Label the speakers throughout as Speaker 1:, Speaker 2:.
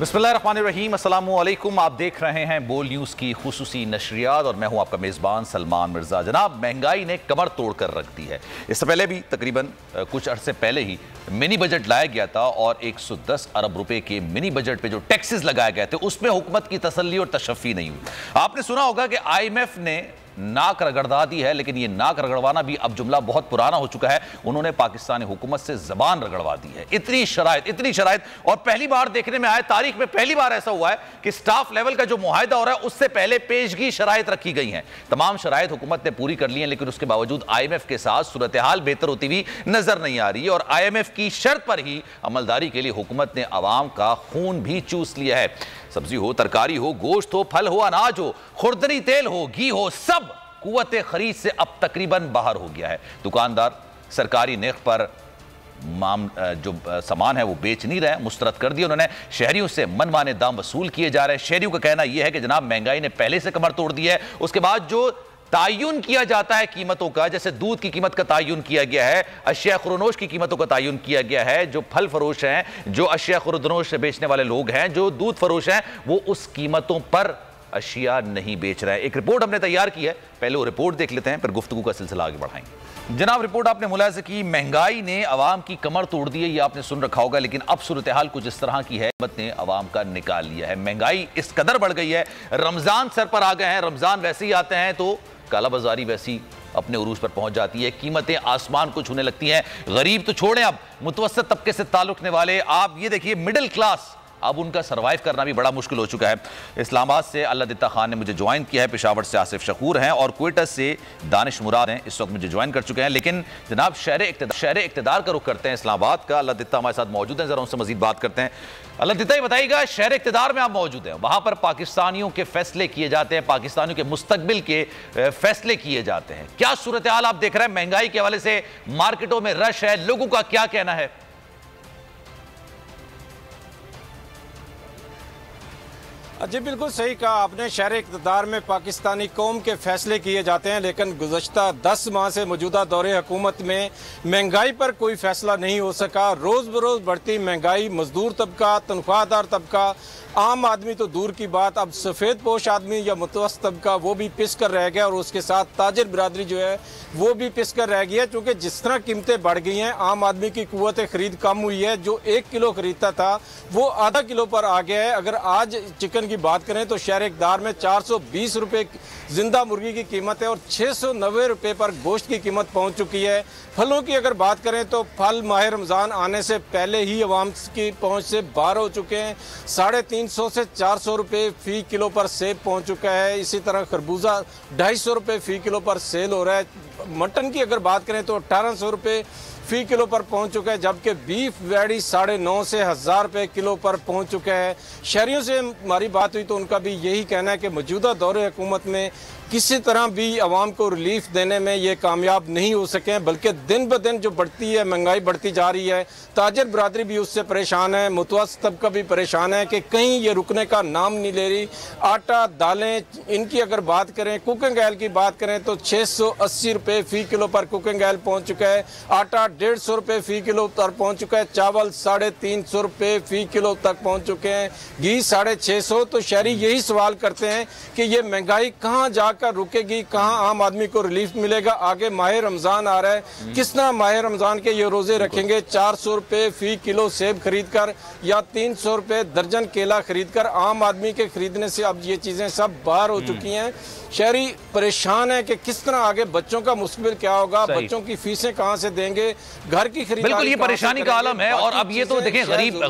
Speaker 1: बिस्मिल्लाहिर्रहमानिर्रहीम, अस्सलामुअलैकुम। आप देख रहे हैं बोल न्यूज़ की खुसूसी नशरियात और मैं हूं आपका मेज़बान सलमान मिर्ज़ा। जनाब, महंगाई ने कमर तोड़ कर रख दी है। इससे पहले भी तकरीबन कुछ अरसे पहले ही मिनी बजट लाया गया था और 110 अरब रुपए के मिनी बजट पे जो टैक्सेस लगाए गए थे उसमें हुकूमत की तसल्ली और तशफ़ी नहीं हुई। आपने सुना होगा कि IMF ने नाक रगड़वा दी है, लेकिन ये नाक रगड़वाना भी अब जुमला बहुत पुराना हो चुका है। उन्होंने पाकिस्तानी हुकूमत से जबान रगड़वा दी है। इतनी शराइत और पहली बार देखने में आया, तारीख में पहली बार ऐसा हुआ है कि स्टाफ लेवल का जो मुआहिदा हो रहा है उससे पहले पेशगी शराइत रखी गई हैं। तमाम शराइत हुकूमत ने पूरी कर ली हैं, लेकिन उसके बावजूद IMF के साथ सूरत हाल बेहतर होती हुई नजर नहीं आ रही है और IMF की शर्त पर ही अमलदारी के लिए हुकूमत ने अवाम का खून भी चूस लिया है। सब्जी हो, तरकारी हो, गोश्त हो, फल हो, अनाज हो, खुर्दनी तेल हो, घी हो, सब कुव्वत खरीद से अब तकरीबन बाहर हो गया है। दुकानदार सरकारी नेख पर जो सामान है वो बेच नहीं रहे, मुस्तरद कर दिया उन्होंने। शहरियों से मनमाने दाम वसूल किए जा रहे हैं। शहरियों का कहना यह है कि जनाब महंगाई ने पहले से कमर तोड़ दी है। उसके बाद जो तायुन किया जाता है कीमतों का, जैसे दूध की कीमत का तायुन किया गया है, अशिया खुरनोश की कीमतों का तायुन किया गया है, जो फल फरोश हैं, जो अशिया खुरनोश बेचने वाले लोग हैं, जो दूध फरोश हैं, वो उस कीमतों पर अशिया नहीं बेच रहे हैं। एक रिपोर्ट हमने तैयार की है, पहले वो रिपोर्ट देख लेते हैं, फिर गुफ्तगू का सिलसिला आगे बढ़ाएंगे। जनाब, रिपोर्ट आपने मुलाहिजा की, महंगाई ने अवाम की कमर तोड़ दी है, ये आपने सुन रखा होगा, लेकिन अब सूरत हाल कुछ इस तरह की है, हुकूमत ने अवाम का निकाल लिया है। महंगाई इस कदर बढ़ गई है, रमजान सर पर आ गए हैं, रमजान वैसे ही आते हैं तो काला बाजारी वैसी अपने उरूज पर पहुंच जाती है, कीमतें आसमान को छूने लगती हैं। गरीब तो छोड़ें, अब मुतवस्सित तबके से ताल्लुक रखने वाले, आप ये देखिए मिडिल क्लास, अब उनका सर्वाइव करना भी बड़ा मुश्किल हो चुका है। इस्लामाबाद से अल्लादित्ता खान ने मुझे ज्वाइन किया है, पेशावर से आसिफ शकूर हैं और क्वेटा से दानिश मुराद हैं, इस वक्त मुझे ज्वाइन कर चुके हैं। लेकिन जनाब शहर इक़्तिदार का रुख करते हैं इस्लामाबाद का। अल्लादित्ता हमारे साथ मौजूद हैं, जरा उनसे मजीद बात करते हैं। अल्लादित्ता, ये बताइएगा, शहर इक़्तिदार में आप मौजूद हैं, वहां पर पाकिस्तानियों के फैसले किए जाते हैं, पाकिस्तानियों के मुस्तकबिल के फैसले किए जाते हैं। क्या सूरत हाल आप देख रहे हैं? महंगाई के हवाले से मार्केटों में रश है, लोगों का क्या कहना है?
Speaker 2: जी बिल्कुल सही कहा आपने, शहर इक़्तिदार में पाकिस्तानी कौम के फैसले किए जाते हैं, लेकिन गुज़श्ता 10 माह से मौजूदा दौरे हुकूमत में महंगाई पर कोई फैसला नहीं हो सका। रोज़ बरोज़ बढ़ती महंगाई, मजदूर तबका, तनख्वाहदार तबका, आम आदमी तो दूर की बात, अब सफ़ेद पोश आदमी या मुतवस्सित तबका वो भी पिस कर रह गया और उसके साथ ताजिर बिरादरी जो है वो भी पिस कर रह गई है। क्योंकि जिस तरह कीमतें बढ़ गई हैं, आम आदमी की कुव्वत ख़रीद कम हुई है। जो 1 किलो ख़रीदता था वो आधा किलो पर आ गया है। अगर आज चिकन की बात करें तो शहर इक़्तिदार में 420 रुपये जिंदा मुर्गी की कीमत है और 690 रुपये पर गोश्त की कीमत पहुंच चुकी है। फलों की अगर बात करें तो फल माह रमज़ान आने से पहले ही अवाम की पहुंच से बाहर हो चुके हैं। 350 से 400 रुपये फ़ी किलो पर सेब पहुंच चुका है। इसी तरह खरबूजा 250 रुपये फ़ी किलो पर सेल हो रहा है। मटन की अगर बात करें तो 1800 रुपये फ़ी किलो पर पहुंच चुका है, जबकि बीफ वैडी 950 से 1000 रुपये किलो पर पहुंच चुका है। शहरियों से हमारी बात हुई तो उनका भी यही कहना है कि मौजूदा दौरे हुकूमत में किसी तरह भी आवाम को रिलीफ देने में ये कामयाब नहीं हो सके, बल्कि दिन ब दिन जो बढ़ती है महंगाई बढ़ती जा रही है। ताजिर बरादरी भी उससे परेशान है, मुतवस्सित तबका भी परेशान है कि कहीं ये रुकने का नाम नहीं ले रही। आटा, दालें, इनकी अगर बात करें, कुकिंग ऑयल की बात करें तो 680 रुपये फ़ी किलो पर कुकिंग ऑयल पहुँच चुका है। आटा 150 रुपये फ़ी किलो तक पहुँच चुका है। चावल 350 रुपये फ़ी किलो तक पहुँच चुके हैं। घी 650। तो शहरी यही सवाल करते हैं कि ये महंगाई कहाँ जाकर रुकेगी, कहाँ आम आदमी को रिलीफ मिलेगा। आगे माह रमजान आ रहा है, किस तरह माह रमजान के ये रोजे रखेंगे? 400 रुपये फ़ी किलो सेब खरीद कर या 300 रुपये दर्जन केला खरीद कर आम आदमी के खरीदने से अब ये चीजें सब बाहर हो चुकी हैं। शहरी परेशान है कि किस तरह आगे बच्चों का मुस्तकबिल क्या होगा, बच्चों की फीसें कहाँ से देंगे, घर की खरीदारी।
Speaker 1: बिल्कुल ये परेशानी का आलम है। और अब ये तो देखें,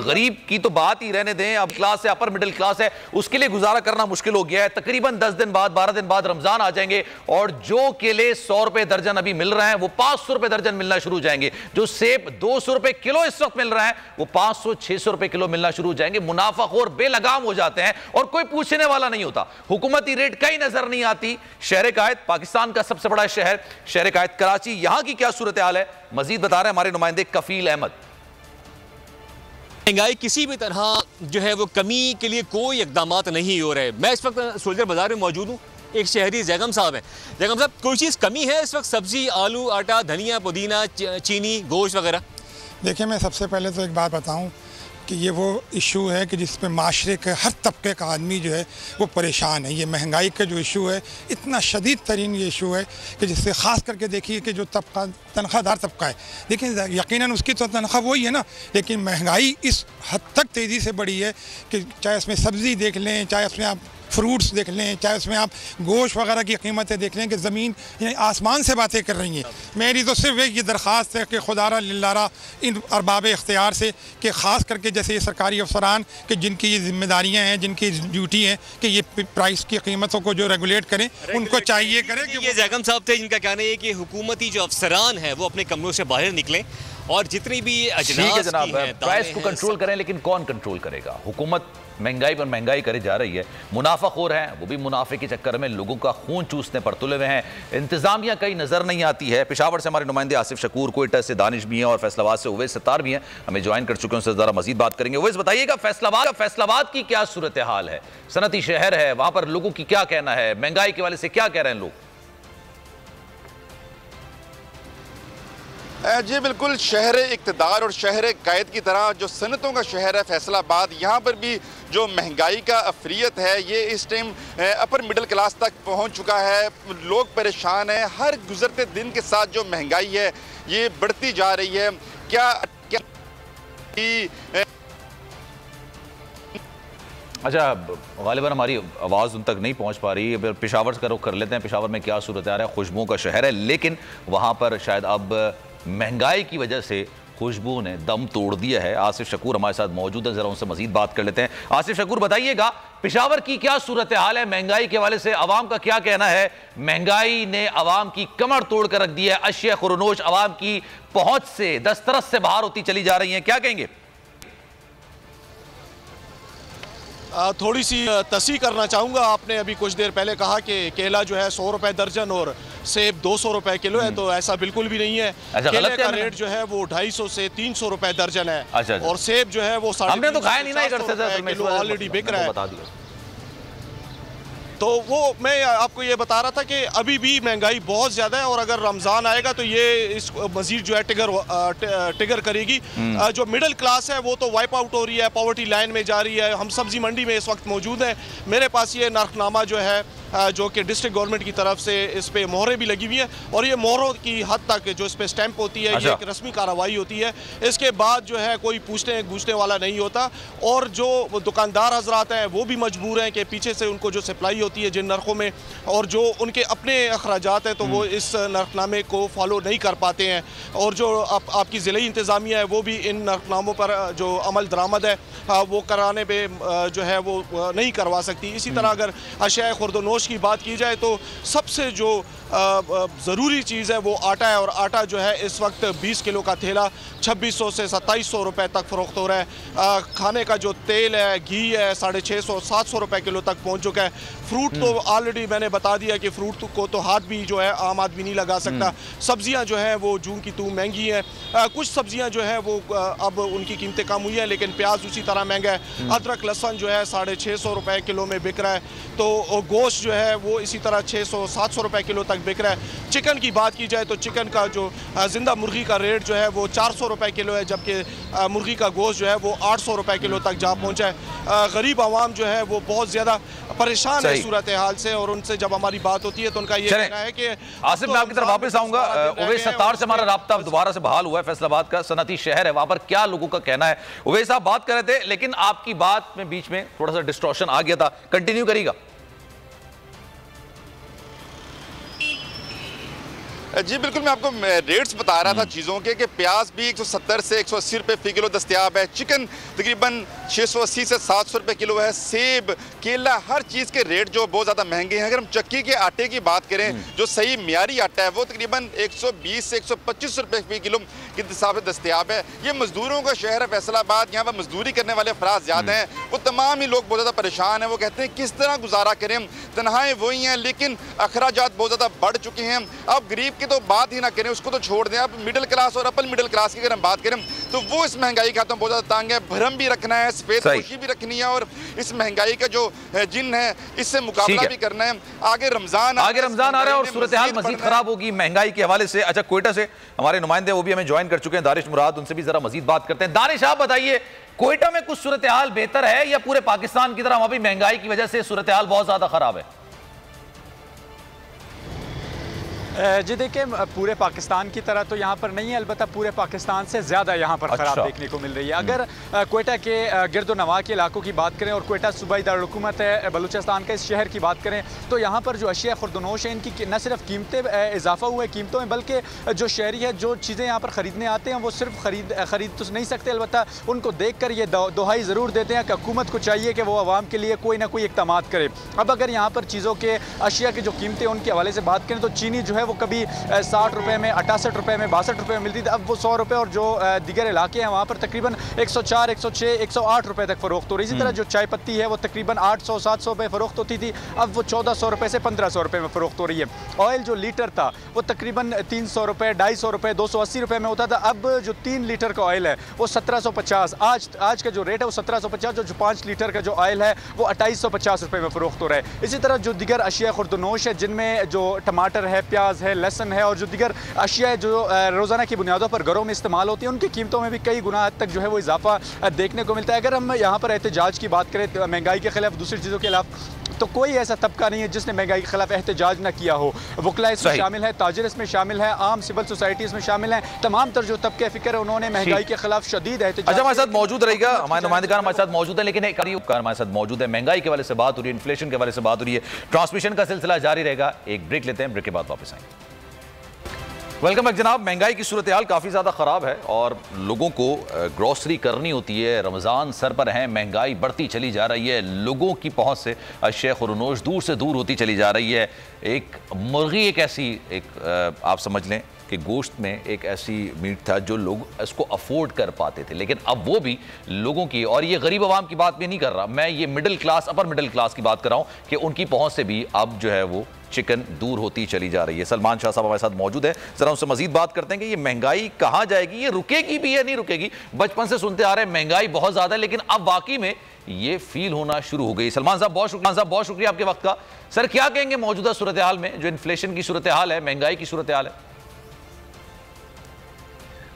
Speaker 1: गरीब की तो बात ही रहने दें, अब क्लास है, अपर मिडिल क्लास है, उसके लिए गुजारा करना मुश्किल हो गया है। तकरीबन 10 दिन बाद, 12 दिन बाद रमजान आ जाएंगे और जो केले 100 रुपए दर्जन अभी मिल रहे हैं वो 500 रुपए दर्जन मिलना शुरू हो जाएंगे। जो सेब 200 रुपए किलो इस वक्त मिल रहा है वो 500-600 रुपए किलो मिलना शुरू हो जाएंगे। मुनाफाखोर बेलगाम हो जाते हैं और कोई पूछने वाला नहीं होता। हुकूमती रेट कहीं नजर नहीं आती। शहर कायद, पाकिस्तान का सबसे बड़ा शहर शहर कायद कराची, यहां की क्या सूरत हाल है, मजीद बता रहे हैं हमारे नुमाइंदे कफील अहमद।
Speaker 3: महंगाई किसी भी तरह जो है वो कमी के लिए कोई इकदाम नहीं हो रहे। मैं इस वक्त सोल्जर बाजार में मौजूद हूँ, एक शहरी जैगम साहब हैं। जैगम साहब, कोई चीज़ कमी है इस वक्त? सब्जी, आलू, आटा, धनिया, पुदीना, चीनी, गोश्त वगैरह?
Speaker 4: देखिए, मैं सबसे पहले तो एक बात बताऊं कि ये वो इशू है कि जिस पे माशरे के हर तबके का आदमी जो है वो परेशान है। ये महंगाई का जो इशू है इतना शदीद तरीन ये इशू है कि जिससे ख़ास करके देखिए कि जो तबका तनख्वाहदार तबका है, देखिए यकीनन उसकी तो तनख्वाह वही है ना, लेकिन महंगाई इस हद तक तेज़ी से बढ़ी है कि चाहे उसमें सब्ज़ी देख लें, चाहे उसमें आप फ्रूट्स देख लें, चाहे उसमें आप गोश्त वगैरह की कीमतें देख लें कि ज़मीन यानी आसमान से बातें कर रही हैं। मेरी तो सिर्फ एक ये दरख्वास्त है कि खुदारा लिल्लारा इन अरबाब इख्तियार से कि ख़ास करके जैसे ये सरकारी अफसरान कि जिनकी ये जिम्मेदारियाँ हैं, जिनकी ड्यूटी है कि ये प्राइस की कीमतों को जो रेगुलेट करें, उनको चाहिए करें कि
Speaker 3: ये जैगम साहब थे जिनका कहना है कि हुकूमती जो अफसरान हैं वो अपने कमरों से बाहर निकलें और जितनी भी अजनास
Speaker 1: जनाब
Speaker 3: की हैं,
Speaker 1: प्राइस को कंट्रोल करें, लेकिन कौन कंट्रोल करेगा? हुकूमत महंगाई पर महंगाई करे जा रही है, मुनाफाखोर हैं, वो भी मुनाफे के चक्कर में लोगों का खून चूसने पर तुले हुए हैं। इंतजामिया कहीं नजर नहीं आती है। पेशावर से हमारे नुमाइंदे आसिफ शकूर, कोयटा से दानिश भी हैं और फैसलाबाद से उवैस सत्तार भी हैं, हमें ज्वाइन कर चुके हैं, उनसे ज़रा मजीद बात करेंगे। उवैस बताइएगा, फैसलाबाद की क्या सूरत हाल है? सनती शहर है, वहां पर लोगों की क्या कहना है? महंगाई के वाले से क्या कह रहे हैं लोग?
Speaker 5: जी बिल्कुल, शहर इक़्तिदार और शहर कायद की तरह जो सनतों का शहर है फैसलाबाद, यहाँ पर भी जो महंगाई का अफरियत है ये इस टाइम अपर मिडिल क्लास तक पहुँच चुका है। लोग परेशान हैं, हर गुजरते दिन के साथ जो महंगाई है ये बढ़ती जा रही है।
Speaker 1: अच्छा, गालिबन हमारी आवाज़ उन तक नहीं पहुंच पा रही है। पेशावर का रुख कर लेते हैं। पेशावर में क्या सूरत आ रहा है? खुशबुओं का शहर है, लेकिन वहाँ पर शायद अब महंगाई की वजह से खुशबू ने दम तोड़ दिया है। आसिफ शकूर हमारे साथ मौजूद है, जरा उनसे मजीद बात कर लेते हैं। आसिफ शकूर, बताइएगा पेशावर की क्या सूरत हाल है? महंगाई के हवाले से अवाम का क्या कहना है? महंगाई ने अवाम की कमर तोड़ कर रख दी है, अशिया खुरनोश अवाम की पहुंच से दस्तरस से बाहर होती चली जा रही है, क्या कहेंगे?
Speaker 6: थोड़ी सी तस्सीह करना चाहूँगा। आपने अभी कुछ देर पहले कहा कि केला जो है 100 रुपए दर्जन और सेब 200 रुपए किलो है, तो ऐसा बिल्कुल भी नहीं है। केले का रेट जो है वो 250 से 300 रुपए दर्जन है।
Speaker 1: अच्छा।
Speaker 6: और सेब जो है वो
Speaker 1: 350
Speaker 6: किलो ऑलरेडी बिक रहा है। तो वो मैं आपको ये बता रहा था कि अभी भी महंगाई बहुत ज़्यादा है और अगर रमज़ान आएगा तो ये इस मज़ीद जो है टिगर करेगी। जो मिडिल क्लास है वो तो वाइप आउट हो रही है, पॉवर्टी लाइन में जा रही है। हम सब्ज़ी मंडी में इस वक्त मौजूद हैं। मेरे पास ये नरखनामा जो है जो कि डिस्ट्रिक्ट गवर्नमेंट की तरफ से इस पे मोहरें भी लगी हुई हैं और ये मोहरों की हद तक जो इस पे स्टैंप होती है, ये एक रस्मी कार्रवाई होती है। इसके बाद जो है कोई पूछने गूछने वाला नहीं होता और जो दुकानदार हजरात हैं वो भी मजबूर हैं कि पीछे से उनको जो सप्लाई होती है जिन नरखों में और जो उनके अपने अखराजात हैं तो वो इस नरखनामे को फॉलो नहीं कर पाते हैं। और जो आपकी ज़िले इंतज़ामिया है वो भी इन नरखनामों पर जो अमल दरामद है वो कराने पर जो है वो नहीं करवा सकती। इसी तरह अगर अशिया खुर्दनोश की बात की जाए तो सबसे जो ज़रूरी चीज़ है वो आटा है और आटा जो है इस वक्त 20 किलो का थैला 2600 से 2700 रुपए तक फ़रोख्त हो रहा है। खाने का जो तेल है, घी है 650-700 रुपए किलो तक पहुंच चुका है। फ्रूट तो ऑलरेडी मैंने बता दिया कि फ्रूट को तो हाथ भी जो है आम आदमी नहीं लगा सकता। सब्जियां जो हैं वो जून की तू महंगी हैं। कुछ सब्जियां जो है वो अब उनकी कीमतें कम हुई हैं, लेकिन प्याज उसी तरह महंगा है। अदरक लहसुन जो है 650 रुपए किलो में बिक रहा है। तो गोश्त जो है वो इसी तरह 600-700 रुपए किलो तक बिक रहा है। चिकन की बात की जाए तो चिकन का जो जिंदा मुर्गी का रेट जो है वो 400 रुपए किलो है, जबकि मुर्गी का गोश्त जो है वो 800 रुपए किलो तक जा पहुंचा है। गरीब आवाम जो है वो बहुत ज़्यादा परेशान है सूरत हाल से और उनसे जब हमारी बात होती है तो उनका ये कहना है कि
Speaker 1: आसिफ, मैं आपकी तरफ वापस आऊंगा। उवैस सत्तार से हमारा राब्ता दोबारा से बहाल हुआ है। फैसलाबाद का सनती शहर है, वहां पर क्या लोगों का कहना है? उवैस साहब बात कर रहे थे, लेकिन आपकी बात में बीच में थोड़ा सा डिस्टॉर्शन आ गया था, कंटिन्यू करिएगा।
Speaker 5: जी बिल्कुल, मैं आपको रेट्स बता रहा था चीज़ों के कि प्याज भी 170 से 180 रुपये फ़ी किलो दस्तयाब है। चिकन तकरीबन 680 से 700 रुपये किलो है। सेब, केला, हर चीज़ के रेट जो बहुत ज़्यादा महंगे हैं। अगर हम चक्की के आटे की बात करें, जो सही मियारी आटा है वो तकरीबन 120 से 125 रुपये फ़ी किलो के हिसाब से दस्तयाब है। ये मजदूरों का शहर है फैसलाबाद, यहाँ पर मजदूरी करने वाले अफराद ज़्यादा हैं। वो तमाम ही लोग बहुत ज़्यादा परेशान हैं। वो कहते हैं किस तरह गुजारा करें, तनख्वाहें वही हैं लेकिन अखराजात बहुत ज़्यादा बढ़ चुके हैं। अब गरीब की तो बात ही ना करें, उसको तो छोड़ दें। अब मिडिल क्लास और अपर मिडिल क्लास की अगर हम बात करें, तो वो इस महंगाई का तो बहुत ज़्यादा तंग है। भरम भी रखना है, सफेद पोशी भी रखनी है और इस महंगाई का जो जिन है इससे मुकाबला भी करना है। आगे रमजान
Speaker 1: आ रहा है और सूरत हाल मजीद खराब होगी महंगाई के हवाले से। अच्छा, क्वेटा से हमारे नुमाइंदे वो भी हमें ज्वाइन कर चुके हैं, दानिश मुराद, उनसे भी जरा मजीद बात करते हैं। दानिश, आप बताइए, क्वेटा में कुछ सूरत हाल बेहतर है या पूरे पाकिस्तान की तरह वहां भी महंगाई की वजह से सूरत हाल बहुत ज्यादा खराब है?
Speaker 7: जी देखिए, पूरे पाकिस्तान की तरह तो यहाँ पर नहीं है, अलबत्ता पूरे पाकिस्तान से ज़्यादा यहाँ पर ख़राब देखने को मिल रही है। अगर क्वेटा के गिरदो नवा के इलाकों की बात करें और क्वेटा सूबाई दारुल-हुकूमत है बलूचिस्तान के इस शहर की बात करें तो यहाँ पर जो अशिया खुर्दनोश है इनकी न सिर्फ कीमतें इजाफा हुआ है कीमतों में, बल्कि जो शहरी है जो चीज़ें यहाँ पर ख़रीदने आते हैं वो सिर्फ ख़रीद तो नहीं सकते, अलबत्ता उनको देख कर ये दोहाई ज़रूर देते हैं कि हुकूमत को चाहिए कि वो आवाम के लिए कोई ना कोई इक़दाम करे। अब अगर यहाँ पर चीज़ों के अशिया की जो कीमतें उनके हवाले से बात करें तो चीनी जो है वो कभी 60 रुपए में, 68 रुपए में, 62 रुपए में मिलती थी, अब वो 100 रुपए, और जो दीगर इलाके हैं वहाँ पर तकरीबन 104, 106, 108 रुपए तक फरोख्त हो रही है। इसी तरह जो चाय पत्ती है वो तकरीबन 800, 700 रुपए फरोख्त होती थी, अब वो 1400 रुपए से 1500 रुपए में फरोख्त हो रही है। ऑयल जो लीटर था वो तकरीबन 300 रुपए, 250 रुपए, 280 रुपए में होता था, अब जो 3 लीटर का ऑयल है वो 1750, आज का जो रेट है वो 1750, जो 5 लीटर का जो ऑयल है वो 2850 रुपए में फरोख्त हो रहा है। इसी तरह जो दीगर अशिया खुर्दनोश है जिनमें जो टमाटर है, प्याज है, लहसुन है और जो दीगर अशिया जो रोज़ाना की बुनियादों पर घरों में इस्तेमाल होती है उनकी कीमतों में भी कई गुना हद तक जो है वो इजाफा देखने को मिलता है। अगर हम यहाँ पर एहतजाज की बात करें महंगाई के खिलाफ, दूसरी चीज़ों के खिलाफ, तो कोई ऐसा तबका नहीं है जिसने महंगाई के खिलाफ एहतजाज न किया हो। वकला इसमें शामिल है, ताजिर इसमें शामिल है, आम सिविल सोसाइटी इसमें शामिल है, तमाम तर जो तबके फिक्र है उन्होंने महंगाई के खिलाफ शदीद एहतजाज।
Speaker 1: अच्छा, हमारे साथ मौजूद रहेगा, हमारे नुमाइंदगार हमारे साथ मौजूद है, लेकिन एक हमारे साथ मौजूद है, महंगाई के हवाले से बात हो रही है, इन्फ्लेशन के हवाले से बात हो रही है, ट्रांसमिशन का सिलसिला जारी रहेगा। एक ब्रेक लेते हैं, ब्रेक के बाद वापस आएंगे। वेलकम बैक जनाब। महंगाई की सूरत हाल काफ़ी ज़्यादा ख़राब है और लोगों को ग्रॉसरी करनी होती है, रमज़ान सर पर है, महंगाई बढ़ती चली जा रही है, लोगों की पहुंच से अशिया खुर्दनोश दूर से दूर होती चली जा रही है। एक मुर्गी एक ऐसी आप समझ लें कि गोश्त में एक ऐसी मीट था जो लोग इसको अफोर्ड कर पाते थे, लेकिन अब वो भी लोगों की, और ये गरीब आवाम की बात भी नहीं कर रहा मैं, ये middle class, upper middle class की बात कर रहा हूँ कि उनकी पहुँच से भी अब जो है वो चिकन दूर होती चली जा रही है। सलमान शाह साहब हमारे साथ मौजूद है, जरा उनसे मजीद बात करते हैं कि ये महंगाई कहाँ जाएगी, ये रुकेगी भी या नहीं रुकेगी। बचपन से सुनते आ रहे हैं महंगाई बहुत ज़्यादा है, लेकिन अब वाकई में ये फील होना शुरू हो गई। सलमान साहब बहुत शुक्रिया आपके वक्त का। सर, क्या कहेंगे मौजूदा सूरत हाल में, जो इन्फ्लेशन की सूरत हाल है, महंगाई की सूरत हाल है?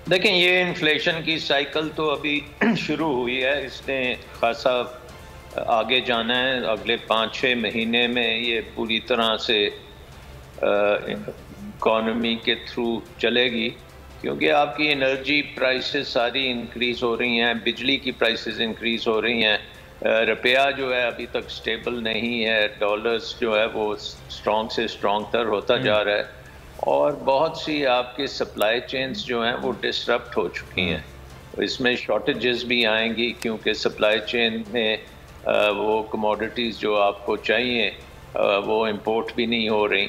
Speaker 8: देखें, ये इन्फ्लेशन की साइकिल तो अभी शुरू हुई है, इसने खासा आगे जाना है। अगले 5-6 महीने में ये पूरी तरह से इकॉनमी के थ्रू चलेगी, क्योंकि आपकी एनर्जी प्राइसेस सारी इंक्रीज़ हो रही हैं, बिजली की प्राइसेस इंक्रीज़ हो रही हैं, रुपया जो है अभी तक स्टेबल नहीं है, डॉलर्स जो है वो स्ट्रॉन्ग से स्ट्रॉन्ग तर होता जा रहा है, और बहुत सी आपके सप्लाई चेन्स जो हैं वो डिसरप्ट हो चुकी हैं। इसमें शॉर्टेजेस भी आएंगी क्योंकि सप्लाई चेन में वो कमोडिटीज़ जो आपको चाहिए वो इंपोर्ट भी नहीं हो रही।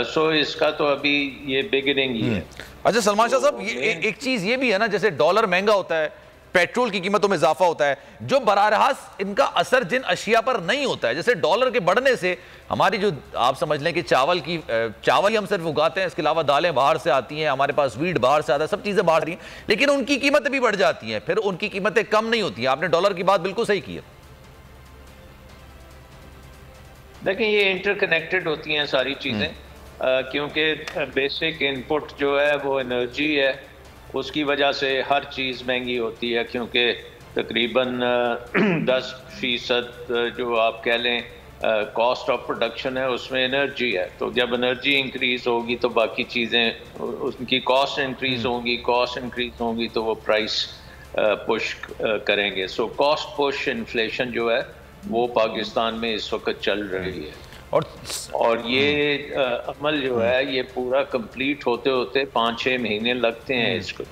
Speaker 8: सो इसका तो अभी ये बिगिनिंग ही है।
Speaker 1: अच्छा सलमान शाह साहब, ये एक चीज़ ये भी है ना, जैसे डॉलर महंगा होता है, पेट्रोल की कीमतों में इजाफा होता है, जो बराह इनका असर जिन अशिया पर नहीं होता है, जैसे डॉलर के बढ़ने से हमारी जो आप समझ लें कि चावल ही हम सिर्फ उगाते हैं, इसके अलावा दालें बाहर से आती हैं, हमारे पास वीट बाहर से आता है, सब चीज़ें बाहर रही हैं, लेकिन उनकी कीमतें भी बढ़ जाती हैं, फिर उनकी कीमतें कम नहीं होती हैं। आपने डॉलर की बात बिल्कुल सही की है।
Speaker 8: देखिए, ये इंटरकनेक्टेड होती हैं सारी चीज़ें, क्योंकि बेसिक इनपुट जो है वो एनर्जी है, उसकी वजह से हर चीज़ महंगी होती है, क्योंकि तकरीबन 10% जो आप कह लें कॉस्ट ऑफ प्रोडक्शन है उसमें एनर्जी है। तो जब एनर्जी इंक्रीज़ होगी तो बाकी चीज़ें उनकी कॉस्ट इंक्रीज़ होंगी, कॉस्ट इंक्रीज़ होंगी तो वो प्राइस पुश करेंगे। सो कॉस्ट पुश इन्फ्लेशन जो है वो पाकिस्तान में इस वक्त चल रही है, और ये अमल जो है ये पूरा कंप्लीट होते होते 5-6 महीने लगते हैं इसको।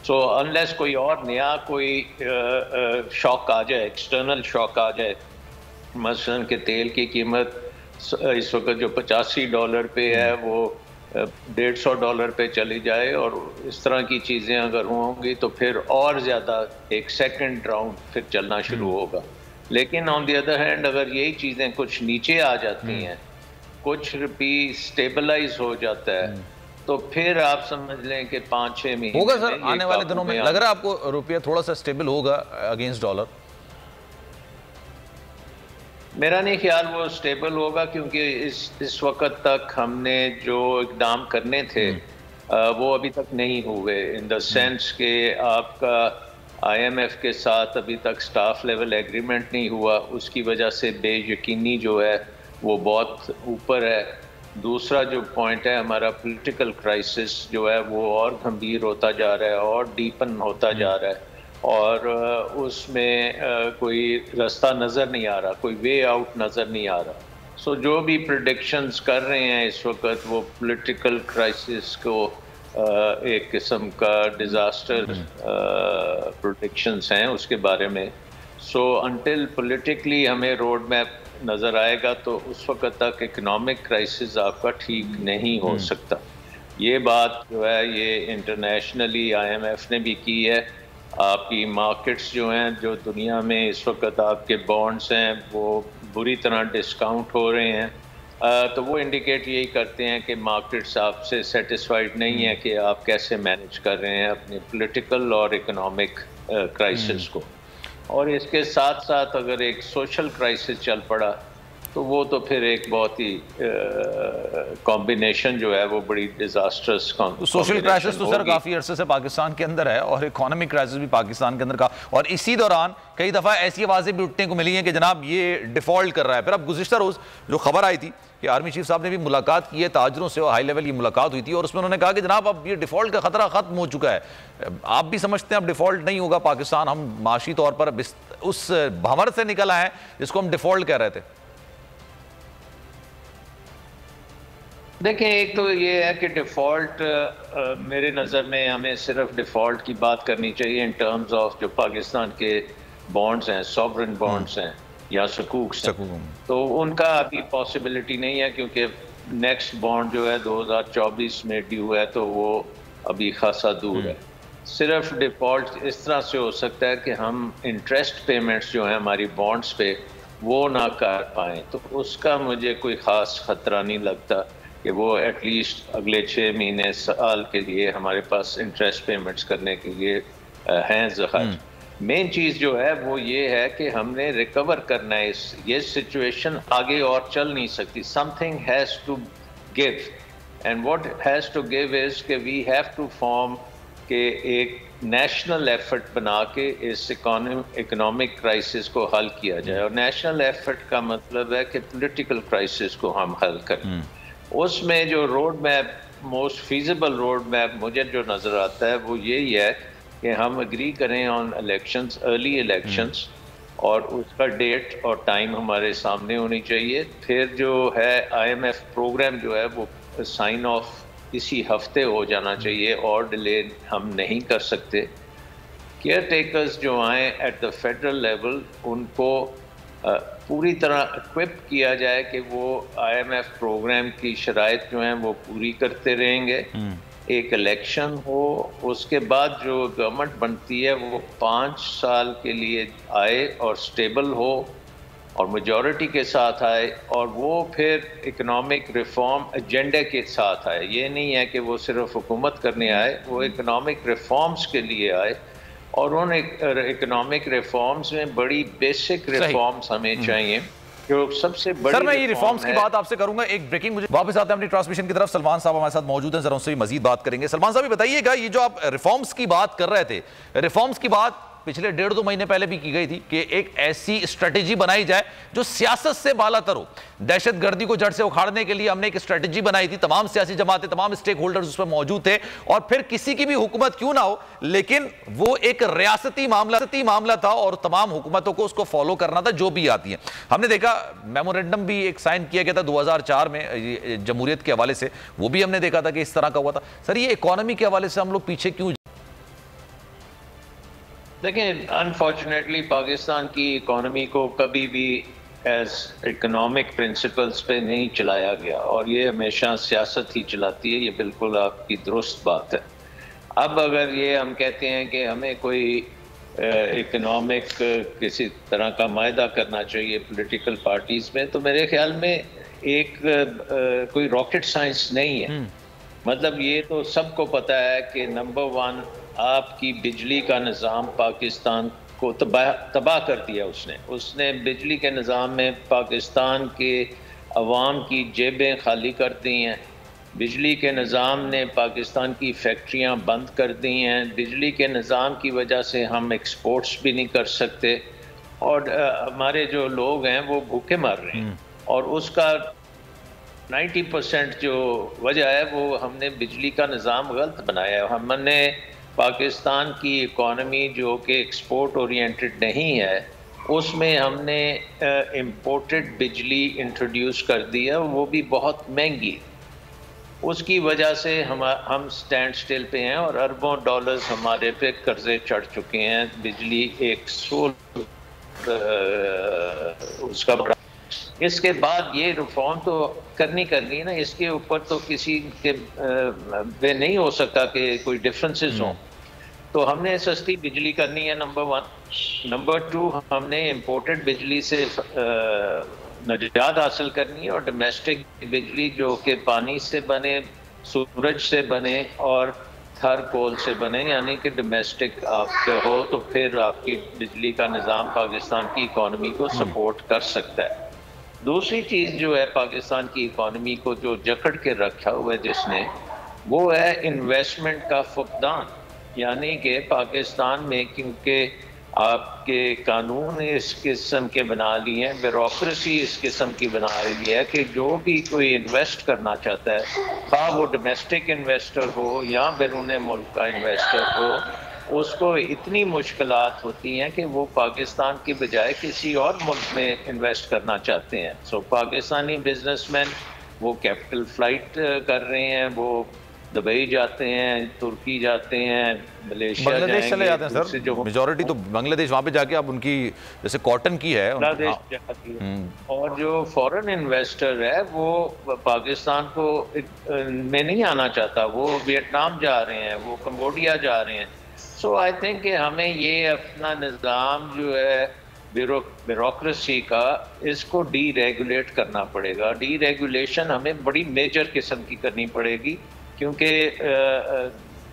Speaker 8: सो अनलेस कोई और नया कोई शॉक आ जाए, एक्सटर्नल शॉक आ जाए, मसलन के तेल की कीमत इस वक्त जो $85 पे है वो $150 पे चली जाए, और इस तरह की चीज़ें अगर होंगी तो फिर और ज़्यादा एक सेकंड राउंड फिर चलना शुरू होगा। लेकिन ऑन द अदर हैंड अगर यही चीज़ें कुछ नीचे आ जाती हैं, कुछ भी स्टेबलाइज हो जाता है, तो फिर आप समझ लें कि 5-6 महीने
Speaker 1: होगा सर आने वाले दिनों में। लग रहा है आपको रुपया थोड़ा सा स्टेबल होगा अगेंस्ट डॉलर?
Speaker 8: मेरा नहीं ख्याल वो स्टेबल होगा, क्योंकि इस वक्त तक हमने जो इकदाम करने थे वो अभी तक नहीं हुए, इन द सेंस कि आपका IMF के साथ अभी तक स्टाफ लेवल एग्रीमेंट नहीं हुआ, उसकी वजह से बेयकीनी जो है वो बहुत ऊपर है। दूसरा जो पॉइंट है, हमारा पॉलिटिकल क्राइसिस जो है वो और गंभीर होता जा रहा है और डीपन होता जा रहा है, और उसमें कोई रास्ता नज़र नहीं आ रहा, कोई वे आउट नज़र नहीं आ रहा। सो जो भी प्रेडिक्शंस कर रहे हैं इस वक्त वो पॉलिटिकल क्राइसिस को एक किस्म का डिज़ास्टर प्रेडिक्शंस हैं उसके बारे में। सो अनटिल पॉलिटिकली हमें रोड मैप नज़र आएगा तो उस वक्त तक इकोनॉमिक क्राइसिस आपका ठीक नहीं हो सकता। ये बात जो है ये इंटरनेशनली IMF ने भी की है। आपकी मार्केट्स जो हैं, जो दुनिया में इस वक्त आपके बॉन्ड्स हैं वो बुरी तरह डिस्काउंट हो रहे हैं, तो वो इंडिकेट यही करते हैं कि मार्केट्स आपसे सेटिस्फाइड नहीं है कि आप कैसे मैनेज कर रहे हैं अपने पॉलिटिकल और इकोनॉमिक क्राइसिस को। और इसके साथ साथ अगर एक सोशल क्राइसिस चल पड़ा तो वो तो फिर एक बहुत ही कॉम्बिनेशन जो है वो बड़ी डिजास्टर्स।
Speaker 1: सोशल क्राइसिस तो सर काफी अरसे से पाकिस्तान के अंदर है और इकोनॉमिक क्राइसिस भी पाकिस्तान के अंदर का, और इसी दौरान कई दफा ऐसी आवाजें भी उठने को मिली हैं कि जनाब ये डिफॉल्ट कर रहा है। फिर अब गुज़िश्ता रोज जो खबर आई थी कि आर्मी चीफ साहब ने भी मुलाकात की है ताजरों से, और हाई लेवल की मुलाकात हुई थी, और उसमें उन्होंने कहा कि जनाब अब ये डिफॉल्ट का खतरा खत्म हो चुका है। आप भी समझते हैं अब डिफॉल्ट नहीं होगा पाकिस्तान, हम माशी तौर पर उस भंवर से निकल आए हैं जिसको हम डिफॉल्ट कह रहे थे?
Speaker 8: देखें, एक तो ये है कि डिफ़ॉल्ट मेरे नज़र में हमें सिर्फ डिफ़ॉल्ट की बात करनी चाहिए इन टर्म्स ऑफ जो पाकिस्तान के बॉन्ड्स हैं, सॉवरेन बॉन्ड्स हैं या सकूक हैं, तो उनका अभी पॉसिबिलिटी नहीं है, क्योंकि नेक्स्ट बॉन्ड जो है 2024 में ड्यू है, तो वो अभी खासा दूर है। सिर्फ डिफ़ॉल्ट इस तरह से हो सकता है कि हम इंटरेस्ट पेमेंट्स जो हैं हमारी बॉन्ड्स पे वो ना कर पाएँ, तो उसका मुझे कोई ख़ास ख़तरा नहीं लगता कि वो एटलीस्ट अगले 6 महीने साल के लिए हमारे पास इंटरेस्ट पेमेंट्स करने के लिए हैं ज़खार। मेन चीज़ जो है वो ये है कि हमने रिकवर करना है, ये सिचुएशन आगे और चल नहीं सकती। Something has to give, and what has to give is कि वी हैव टू फॉर्म के एक नेशनल एफर्ट बना के इस इकोनॉमिक क्राइसिस को हल किया जाए। और नेशनल एफर्ट का मतलब है कि पॉलिटिकल क्राइसिस को हम हल करें। उसमें जो road map, most feasible road map मुझे जो नज़र आता है वो यही है कि हम एग्री करें ऑन इलेक्शंस, अर्ली इलेक्शंस, और उसका डेट और टाइम हमारे सामने होनी चाहिए। फिर जो है IMF प्रोग्राम जो है वो साइन ऑफ इसी हफ्ते हो जाना चाहिए, और डिले हम नहीं कर सकते। केयर टेकर्स जो आए एट द फेडरल लेवल उनको पूरी तरह इक्विप किया जाए कि वो IMF प्रोग्राम की शराइत जो हैं वो पूरी करते रहेंगे। एक इलेक्शन हो, उसके बाद जो गवर्नमेंट बनती है वो 5 साल के लिए आए और स्टेबल हो और मेजॉरिटी के साथ आए, और वो फिर इकोनॉमिक रिफॉर्म एजेंडे के साथ आए। ये नहीं है कि वो सिर्फ हुकूमत करने आए, वो इकोनॉमिक रिफॉर्म्स के लिए आए। और उन इकोनॉमिक रिफॉर्म्स में बड़ी बेसिक रिफॉर्म्स हमें चाहिए, जो सबसे बड़ी।
Speaker 1: सर मैं ये रिफॉर्म्स की बात आपसे करूंगा। एक ब्रेकिंग, मुझे वापस आते हैं अपनी ट्रांसमिशन की तरफ। सलमान साहब हमारे साथ मौजूद हैं, जरा उनसे भी मजीद बात करेंगे। सलमान साहब बताइएगा, ये जो आप रिफॉर्म्स की बात कर रहे थे, रिफॉर्म्स की बात पिछले 1.5-2 महीने पहले भी की गई थी कि एक ऐसी स्ट्रेटेजी बनाई जाए जो सियासत से बालातर हो। दहशतगर्दी को जड़ से उखाड़ने के लिए हमने एक स्ट्रेटेजी बनाई थी, तमाम सियासी जमातें, तमाम स्टेक होल्डर्स उस पर मौजूद थे, और फिर किसी की भी हुकूमत क्यों ना हो, लेकिन वो एक रियासती मामला था और तमाम हुकूमतों को उसको फॉलो करना था जो भी आती है। हमने देखा मेमोरेंडम भी एक साइन किया गया था 2004 में जमहूरियत के हवाले से, वो भी हमने देखा था कि इस तरह का हुआ था। सर ये इकोनॉमी के हवाले से हम लोग पीछे क्यों?
Speaker 8: देखें, अनफॉर्चुनेटली पाकिस्तान की इकोनॉमी को कभी भी एज इकोनॉमिक प्रिंसिपल्स पे नहीं चलाया गया, और ये हमेशा सियासत ही चलाती है। ये बिल्कुल आपकी दुरुस्त बात है। अब अगर ये हम कहते हैं कि हमें कोई इकोनॉमिक किसी तरह का मायदा करना चाहिए पॉलिटिकल पार्टीज़ में, तो मेरे ख्याल में एक कोई रॉकेट साइंस नहीं है। मतलब ये तो सबको पता है कि नंबर 1 आपकी बिजली का निज़ाम पाकिस्तान को तबाह कर दिया उसने बिजली के निज़ाम में पाकिस्तान के अवाम की जेबें खाली कर दी हैं। बिजली के निज़ाम ने पाकिस्तान की फैक्ट्रियां बंद कर दी हैं। बिजली के निज़ाम की वजह से हम एक्सपोर्ट्स भी नहीं कर सकते और हमारे जो लोग हैं वो भूखे मर रहे हैं। और उसका 90% जो वजह है वो हमने बिजली का निज़ाम गलत बनाया है। हमने पाकिस्तान की इकॉनमी जो कि एक्सपोर्ट ओरिएंटेड नहीं है उसमें हमने इम्पोर्टेड बिजली इंट्रोड्यूस कर दिया, वो भी बहुत महंगी। उसकी वजह से हम स्टैंड स्टिल पे हैं और अरबों डॉलर्स हमारे पे कर्जे चढ़ चुके हैं। बिजली एक सोल उसका बड़ा। इसके बाद ये रिफॉर्म तो करनी है ना, इसके ऊपर तो किसी के पे नहीं हो सकता कि कोई डिफरेंसेस हों। तो हमने सस्ती बिजली करनी है नंबर 1। नंबर 2 हमने इंपोर्टेड बिजली से निजात हासिल करनी है और डोमेस्टिक बिजली जो कि पानी से बने, सूरज से बने और थर कोल से बने, यानी कि डोमेस्टिक आपके हो तो फिर आपकी बिजली का निज़ाम पाकिस्तान की इकॉनमी को सपोर्ट कर सकता है। दूसरी चीज़ जो है पाकिस्तान की इकॉनमी को जो जकड़ के रखा हुआ है जिसने, वो है इन्वेस्टमेंट का फुकदान। यानी कि पाकिस्तान में क्योंकि आपके कानून इस किस्म के बना लिए हैं, ब्यूरोक्रेसी इस किस्म की बना ली है कि जो भी कोई इन्वेस्ट करना चाहता है, हाँ वो डोमेस्टिक इन्वेस्टर हो या बैरून मुल्क का इन्वेस्टर हो, उसको इतनी मुश्किलात होती हैं कि वो पाकिस्तान की बजाय किसी और मुल्क में इन्वेस्ट करना चाहते हैं। सो पाकिस्तानी बिजनेसमैन वो कैपिटल फ्लाइट कर रहे हैं, वो दुबई जाते हैं, तुर्की जाते हैं, मलेशिया
Speaker 1: बांग्लादेश चले जाते हैं सर। मेजॉरिटी तो बांग्लादेश, वहाँ पे जाके आप उनकी जैसे कॉटन की है
Speaker 8: बांग्लादेश जाती है। और जो फॉरेन इन्वेस्टर है वो पाकिस्तान को में नहीं आना चाहता, वो वियतनाम जा रहे हैं, वो कंबोडिया जा रहे हैं। सो आई थिंक कि हमें ये अपना निज़ाम जो है ब्यूरोक्रेसी का, इसको डीरेगुलेट करना पड़ेगा। डीरेगुलेशन हमें बड़ी मेजर किस्म की करनी पड़ेगी क्योंकि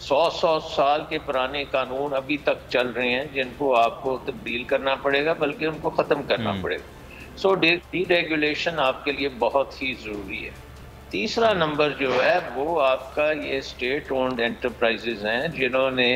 Speaker 8: 100 साल के पुराने कानून अभी तक चल रहे हैं जिनको आपको तब्दील करना पड़ेगा, बल्कि उनको ख़त्म करना पड़ेगा। सो डीरेगुलेशन आपके लिए बहुत ही ज़रूरी है। तीसरा नंबर जो है वो आपका ये स्टेट ओन्ड एंटरप्राइजेज हैं जिन्होंने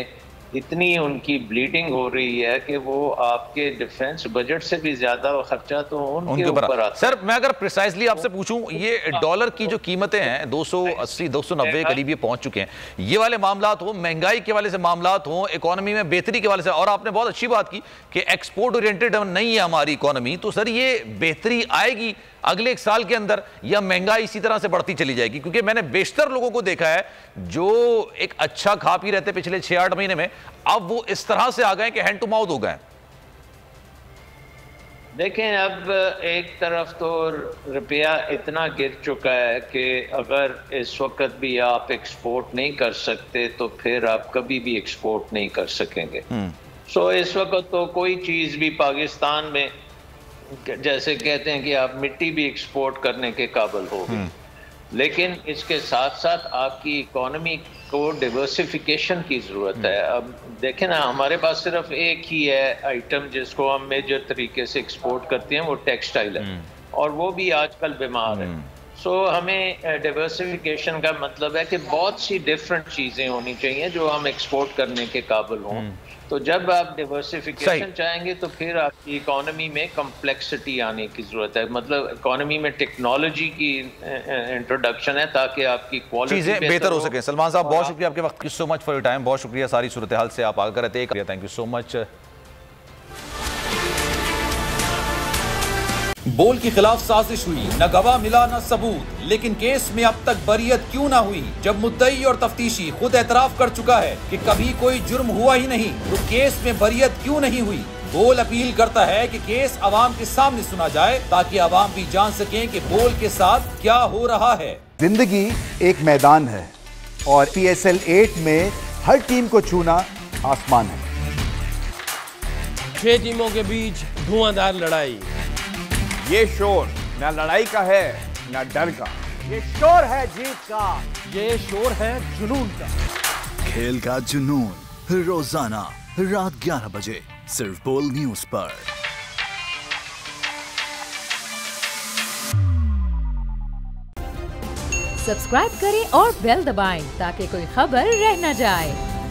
Speaker 8: इतनी उनकी ब्लीडिंग हो रही है कि वो आपके डिफेंस बजट से भी ज्यादा खर्चा तो उनके ऊपर आता है।
Speaker 1: सर मैं अगर प्रिसाइजली आपसे पूछूं, ये डॉलर की जो कीमतें हैं 280 290 करीब ये पहुंच चुके हैं, ये वाले मामलात हो, महंगाई के वाले से मामलात हो, इकोनॉमी में बेहतरी के वाले से, और आपने बहुत अच्छी बात की कि एक्सपोर्ट ओरिएंटेड नहीं है हमारी इकोनॉमी, तो सर ये बेहतरी आएगी अगले 1 साल के अंदर या महंगाई इसी तरह से बढ़ती चली जाएगी? क्योंकि मैंने बेशतर लोगों को देखा है जो एक अच्छा खा पी रहे थे पिछले 6-8 महीने में, अब वो इस तरह से आ गए कि हैंड टू माउथ हो गए।
Speaker 8: देखें, अब एक तरफ तो रुपया इतना गिर चुका है कि अगर इस वक्त भी आप एक्सपोर्ट नहीं कर सकते तो फिर आप कभी भी एक्सपोर्ट नहीं कर सकेंगे। सो इस वक्त तो कोई चीज़ भी पाकिस्तान में, जैसे कहते हैं कि आप मिट्टी भी एक्सपोर्ट करने के काबिल हो गए, लेकिन इसके साथ साथ आपकी इकोनॉमी को डिवर्सिफिकेशन की ज़रूरत है। अब देखें ना, हमारे पास सिर्फ एक ही है आइटम जिसको हम मेजर तरीके से एक्सपोर्ट करते हैं, वो टेक्सटाइल है, और वो भी आजकल बीमार है। सो हमें डिवर्सिफिकेशन का मतलब है कि बहुत सी डिफरेंट चीज़ें होनी चाहिए जो हम एक्सपोर्ट करने के काबिल हों। तो जब आप डिवर्सिफिकेशन चाहेंगे तो फिर आपकी इकोनॉमी में कम्प्लेक्सिटी आने की ज़रूरत है, मतलब इकोनॉमी में टेक्नोलॉजी की इंट्रोडक्शन है ताकि आपकी क्वालिटी
Speaker 1: चीज़ें बेहतर हो सकें। सलमान साहब बहुत शुक्रिया आपके वक्त की, so much for your time, बहुत शुक्रिया, सारी सूरत हाल से आप आगे रहते हैं, थैंक यू सो मच। बोल की खिलाफ साजिश हुई, न गवाह मिला न सबूत, लेकिन केस में अब तक बरियत क्यों ना हुई? जब मुद्दई और तफ्तीशी खुद एतराफ कर चुका है कि कभी कोई जुर्म हुआ ही नहीं, तो केस में बरियत क्यों नहीं हुई? बोल अपील करता है कि केस अवाम के सामने सुना जाए ताकि अवाम भी जान सकें कि बोल के साथ क्या हो रहा है।
Speaker 9: जिंदगी एक मैदान है और PSL 8 में हर टीम को छूना आसमान है।
Speaker 10: 6 टीमों के बीच धुआंधार लड़ाई।
Speaker 11: ये शोर न लड़ाई का है न डर का,
Speaker 10: ये शोर है जीत का, ये शोर है जुनून का।
Speaker 11: खेल का जुनून रोजाना रात 11 बजे सिर्फ बोल न्यूज पर।
Speaker 12: सब्सक्राइब करें और बेल दबाएं ताकि कोई खबर रह न जाए।